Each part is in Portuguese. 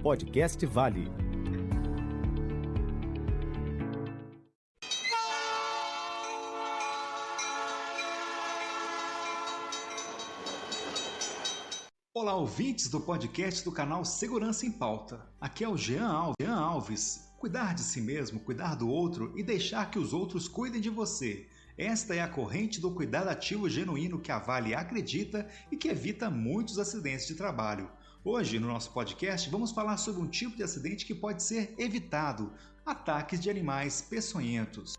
Podcast Vale. Olá, ouvintes do podcast do canal Segurança em Pauta. Aqui é o Jean Alves. Cuidar de si mesmo, cuidar do outro e deixar que os outros cuidem de você. Esta é a corrente do cuidado ativo genuíno que a Vale acredita e que evita muitos acidentes de trabalho. Hoje, no nosso podcast, vamos falar sobre um tipo de acidente que pode ser evitado: ataques de animais peçonhentos.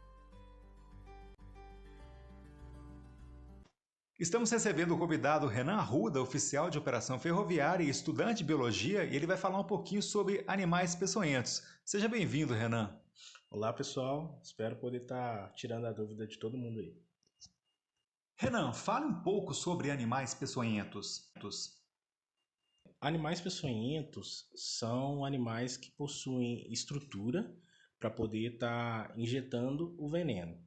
Estamos recebendo o convidado Renan Arruda, oficial de operação ferroviária e estudante de biologia, e ele vai falar um pouquinho sobre animais peçonhentos. Seja bem-vindo, Renan. Olá, pessoal. Espero poder estar tirando a dúvida de todo mundo aí. Renan, fale um pouco sobre animais peçonhentos. Animais peçonhentos são animais que possuem estrutura para poder estar injetando o veneno.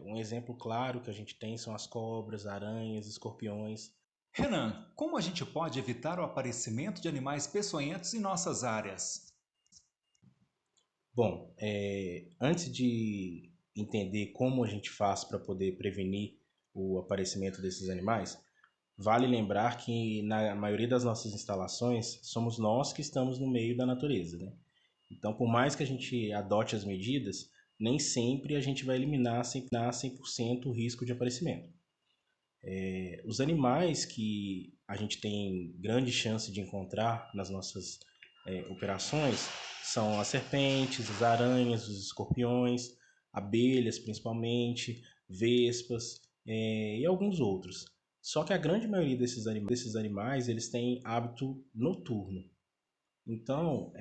Um exemplo claro que a gente tem são as cobras, aranhas, escorpiões. Renan, como a gente pode evitar o aparecimento de animais peçonhentos em nossas áreas? Bom, antes de entender como a gente faz para poder prevenir o aparecimento desses animais, vale lembrar que na maioria das nossas instalações somos nós que estamos no meio da natureza, né? Então, por mais que a gente adote as medidas, nem sempre a gente vai eliminar 100% o risco de aparecimento. Os animais que a gente tem grande chance de encontrar nas nossas operações são as serpentes, as aranhas, os escorpiões, abelhas principalmente, vespas e alguns outros. Só que a grande maioria desses animais eles têm hábito noturno. Então,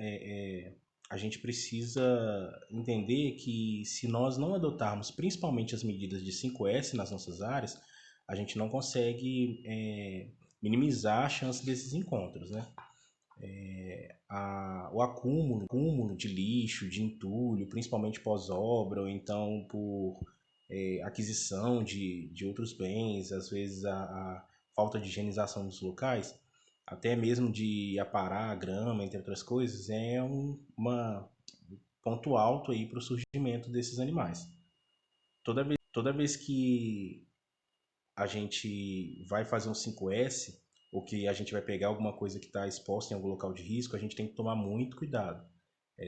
a gente precisa entender que se nós não adotarmos principalmente as medidas de 5S nas nossas áreas, a gente não consegue minimizar a chance desses encontros, né? O acúmulo de lixo, de entulho, principalmente pós-obra ou então por aquisição de outros bens, às vezes a falta de higienização dos locais, até mesmo de aparar a grama, entre outras coisas, é um ponto alto aí para o surgimento desses animais. Toda vez que a gente vai fazer um 5S, ou que a gente vai pegar alguma coisa que está exposta em algum local de risco, a gente tem que tomar muito cuidado.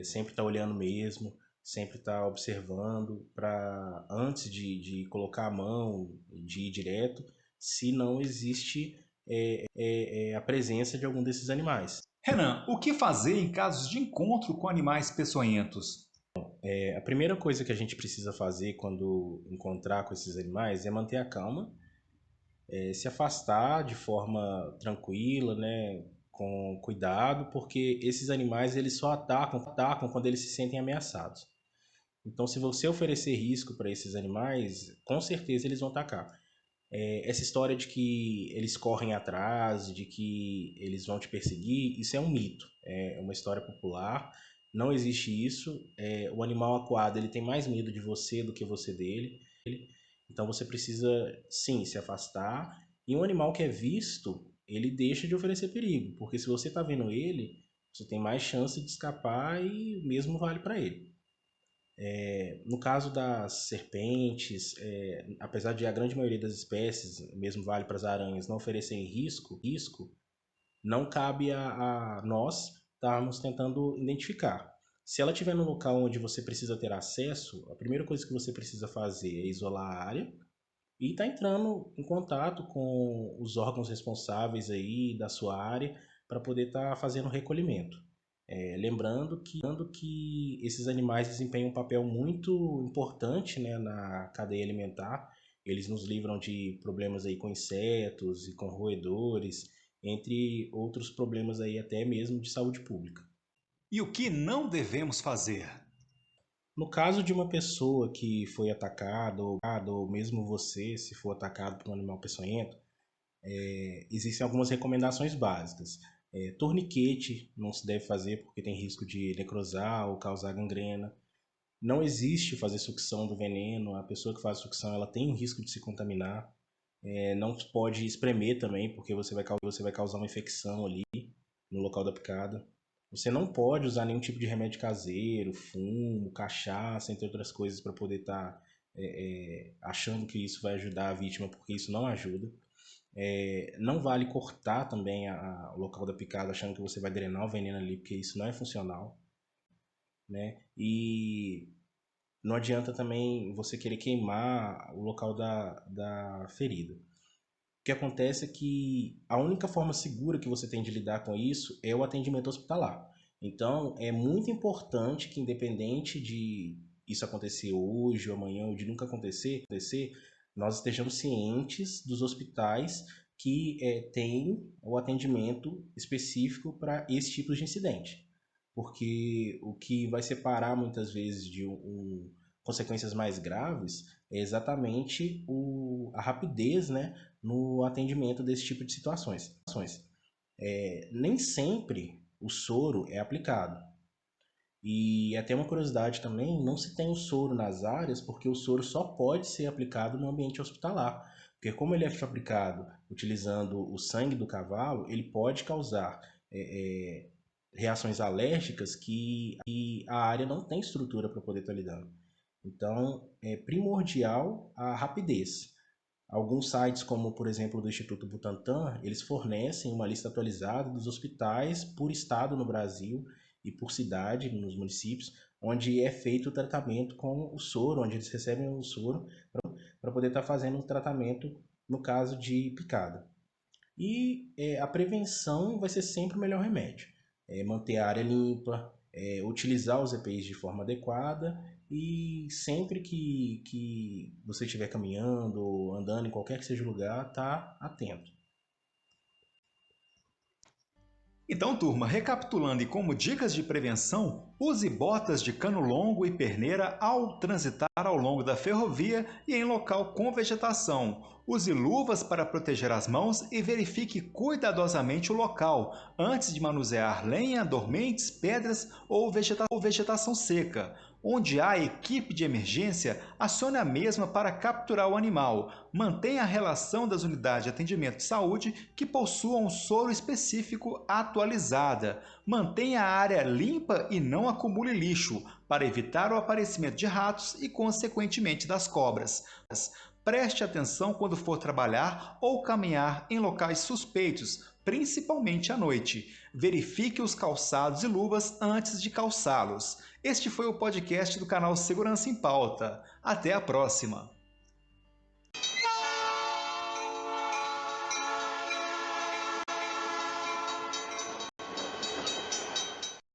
Sempre estar olhando mesmo, sempre estar observando, para antes de colocar a mão, de ir direto, se não existe a presença de algum desses animais. Renan, o que fazer em casos de encontro com animais peçonhentos? A primeira coisa que a gente precisa fazer quando encontrar com esses animais é manter a calma, se afastar de forma tranquila, né, com cuidado, porque esses animais eles só atacam quando eles se sentem ameaçados. Então, se você oferecer risco para esses animais, com certeza eles vão atacar. Essa história de que eles correm atrás, de que eles vão te perseguir, isso é um mito. É uma história popular. Não existe isso. O animal acuado ele tem mais medo de você do que você dele. Então você precisa, sim, se afastar. E um animal que é visto, ele deixa de oferecer perigo. Porque se você está vendo ele, você tem mais chance de escapar e o mesmo vale para ele. No caso das serpentes, apesar de a grande maioria das espécies, mesmo vale para as aranhas, não oferecerem risco, não cabe a nós estarmos tentando identificar. Se ela estiver no local onde você precisa ter acesso, a primeira coisa que você precisa fazer é isolar a área e estar entrando em contato com os órgãos responsáveis aí da sua área para poder estar fazendo o recolhimento. Lembrando que esses animais desempenham um papel muito importante, né, na cadeia alimentar. Eles nos livram de problemas aí com insetos e com roedores, entre outros problemas aí até mesmo de saúde pública. E o que não devemos fazer? No caso de uma pessoa que foi atacada, ou mesmo você, se for atacado por um animal peçonhento, existem algumas recomendações básicas. Torniquete não se deve fazer porque tem risco de necrosar ou causar gangrena. Não existe fazer sucção do veneno. A pessoa que faz sucção ela tem um risco de se contaminar. Não pode espremer também porque você vai causar uma infecção ali no local da picada. Você não pode usar nenhum tipo de remédio caseiro, fumo, cachaça, entre outras coisas, para poder estar achando que isso vai ajudar a vítima, porque isso não ajuda. Não vale cortar também o local da picada achando que você vai drenar o veneno ali, porque isso não é funcional, né? E não adianta também você querer queimar o local da ferida. O que acontece é que a única forma segura que você tem de lidar com isso é o atendimento hospitalar. Então, é muito importante que, independente de isso acontecer hoje ou amanhã ou de nunca acontecer, nós estejamos cientes dos hospitais que têm o atendimento específico para esse tipo de incidente. Porque o que vai separar muitas vezes de consequências mais graves é exatamente a rapidez, né, no atendimento desse tipo de situações. Nem sempre o soro é aplicado. E até uma curiosidade também, não se tem o soro nas áreas porque o soro só pode ser aplicado no ambiente hospitalar. Porque como ele é fabricado utilizando o sangue do cavalo, ele pode causar reações alérgicas que a área não tem estrutura para poder estar lidando. Então, é primordial a rapidez. Alguns sites, como por exemplo do Instituto Butantan, eles fornecem uma lista atualizada dos hospitais por estado no Brasil e por cidade nos municípios, onde é feito o tratamento com o soro, onde eles recebem o soro para poder estar fazendo o tratamento no caso de picada. E a prevenção vai ser sempre o melhor remédio. Manter a área limpa, utilizar os EPIs de forma adequada e sempre que você estiver caminhando ou andando em qualquer que seja o lugar, tá atento. Então, turma, recapitulando e como dicas de prevenção, use botas de cano longo e perneira ao transitar ao longo da ferrovia e em local com vegetação. Use luvas para proteger as mãos e verifique cuidadosamente o local antes de manusear lenha, dormentes, pedras ou vegetação seca. Onde há equipe de emergência, acione a mesma para capturar o animal. Mantenha a relação das unidades de atendimento de saúde que possuam um soro específico atualizada. Mantenha a área limpa e não acumule lixo, para evitar o aparecimento de ratos e, consequentemente, das cobras. Preste atenção quando for trabalhar ou caminhar em locais suspeitos, principalmente à noite. Verifique os calçados e luvas antes de calçá-los. Este foi o podcast do canal Segurança em Pauta. Até a próxima!